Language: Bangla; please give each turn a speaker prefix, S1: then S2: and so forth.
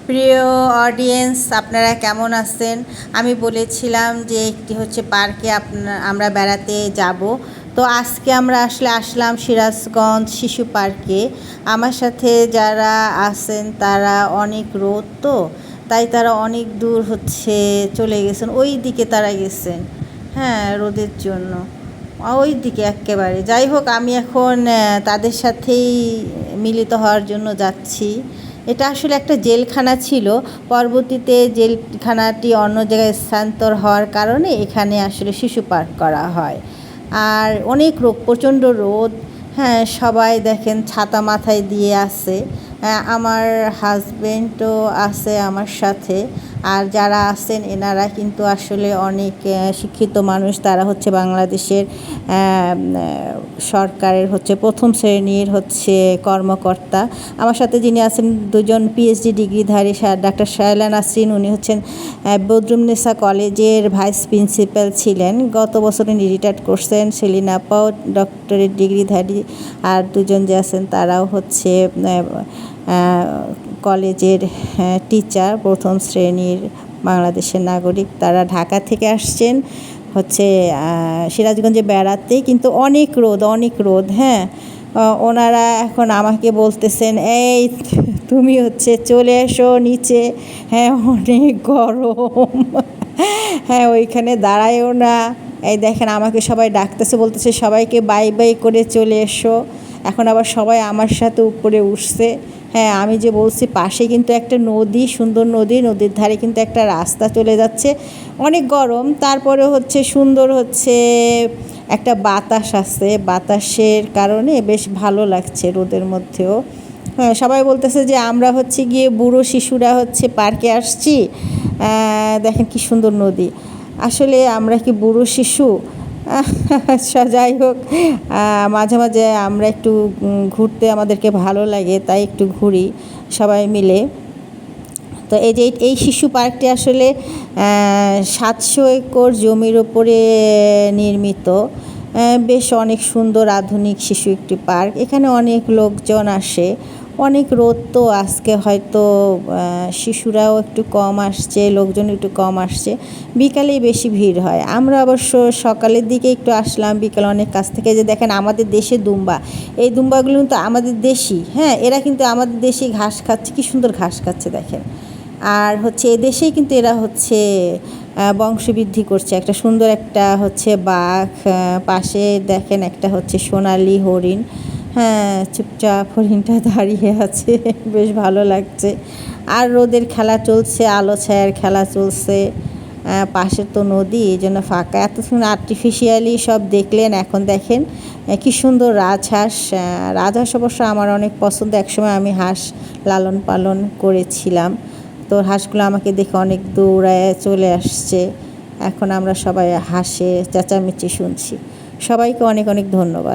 S1: প্রিয় অডিয়েন্স, আপনারা কেমন আছেন? আমি বলেছিলাম যে একটি হচ্ছে পার্কে আমরা বেড়াতে যাব। তো আজকে আমরা আসলাম সিরাজগঞ্জ শিশু পার্কে। আমার সাথে যারা আছেন তারা অনেক রোদ, তো তাই তারা অনেক দূর হচ্ছে চলে গেছেন, ওই দিকে তারা গেছেন, হ্যাঁ, রোদের জন্য ওই দিকে একেবারে। যাই হোক, আমি এখন তাদের সাথেই মিলিত হওয়ার জন্য যাচ্ছি। এটা আসলে একটা জেলখানা ছিল, পরবর্তীতে জেলখানাটি অন্য জায়গায় স্থানান্তর হওয়ার কারণে এখানে আসলে শিশু পার্ক করা হয়। আর অনেক প্রচণ্ড রোদ, হ্যাঁ, সবাই দেখেন ছাতা মাথায় দিয়ে আছে। আমার হাজবেন্ডও আছে আমার সাথে। আর যারা আছেন এনারা কিন্তু আসলে অনেক শিক্ষিত মানুষ, তারা হচ্ছে বাংলাদেশের সরকারের হচ্ছে প্রথম শ্রেণীর হচ্ছে কর্মকর্তা। আমার সাথে যিনি আছেন দুজন পিএইচডি ডিগ্রিধারী, ডাক্তার শায়লা নাসরিন, উনি হচ্ছেন বদরুন্নেসা কলেজের ভাইস প্রিন্সিপাল ছিলেন, গত বছর উনি রিটায়ার্ড করছেন। সেলিনা আপাও ডক্টরেট ডিগ্রিধারী। আর দুজন যে আছেন তারাও হচ্ছে কলেজের টিচার, প্রথম শ্রেণীর বাংলাদেশের নাগরিক। তারা ঢাকা থেকে আসছেন হচ্ছে সিরাজগঞ্জে বেড়াতে, কিন্তু অনেক রোদ, হ্যাঁ। ওনারা এখন আমাকে বলতেছেন, এই তুমি হচ্ছে চলে এসো নিচে, হ্যাঁ, অনেক গরম, হ্যাঁ, ওইখানে দাঁড়ায়ও না। এই দেখেন আমাকে সবাই ডাকতেছে, বলতেছে সবাইকে বাই বাই করে চলে এসো। এখন আবার সবাই আমার সাথে উপরে উঠছে। হ্যাঁ, আমি যে বলছি পাশে কিন্তু একটা নদী, সুন্দর নদীর ধারে কিন্তু একটা রাস্তা চলে যাচ্ছে। অনেক গরম, তারপরে হচ্ছে সুন্দর হচ্ছে একটা বাতাস আছে, বাতাসের কারণে বেশ ভালো লাগছে রোদের মধ্যেও। হ্যাঁ, সবাই বলতেছে যে আমরা হচ্ছে গিয়ে বুড়ো শিশুরা হচ্ছে পার্কে আসছি, দেখেন কি সুন্দর নদী। আসলে আমরা কি বুড়ো শিশু? যাই হোক, মাঝে মাঝে আমরা একটু ঘুরতে আমাদেরকে ভালো লাগে, তাই একটু ঘুরি সবাই মিলে। তো এই শিশু পার্কটি আসলে 700 একর জমির ওপরে নির্মিত। বেশ অনেক সুন্দর আধুনিক শিশু একটি পার্ক। এখানে অনেক লোকজন আসে, অনেক রোদ, তো আজকে হয়তো শিশুরাও একটু কম আসছে, লোকজন একটু কম আসছে, বিকালেই বেশি ভিড় হয়। আমরা অবশ্য সকালের দিকে একটু আসলাম, বিকালে অনেক কাছ থেকে। যে দেখেন আমাদের দেশে দুম্বা, এই দুম্বাগুলো কিন্তু আমাদের দেশি, হ্যাঁ, এরা কিন্তু আমাদের দেশি ঘাস খাচ্ছে, কি সুন্দর ঘাস খাচ্ছে দেখেন। আর হচ্ছে এদেশেই কিন্তু এরা হচ্ছে বংশবৃদ্ধি করছে। একটা সুন্দর একটা হচ্ছে বাঘ, পাশে দেখেন একটা হচ্ছে সোনালি হরিণ, হ্যাঁ, চুপচাপ হরিণটা দাঁড়িয়ে আছে, বেশ ভালো লাগছে। আর রোদের খেলা চলছে, আলো ছায়ার খেলা চলছে। পাশে তো নদী, এই জন্য ফাঁকা। এত সুন্দর আর্টিফিশিয়ালি সব দেখলেন। এখন দেখেন কি সুন্দর রাজহাঁস অবশ্য আমার অনেক পছন্দ। একসময় আমি হাঁস লালন পালন করেছিলাম, তো হাঁসগুলো আমাকে দেখে অনেক দৌড়ায় চলে আসছে। এখন আমরা সবাই হাসে চেঁচামেচি শুনছি। সবাইকে অনেক অনেক ধন্যবাদ।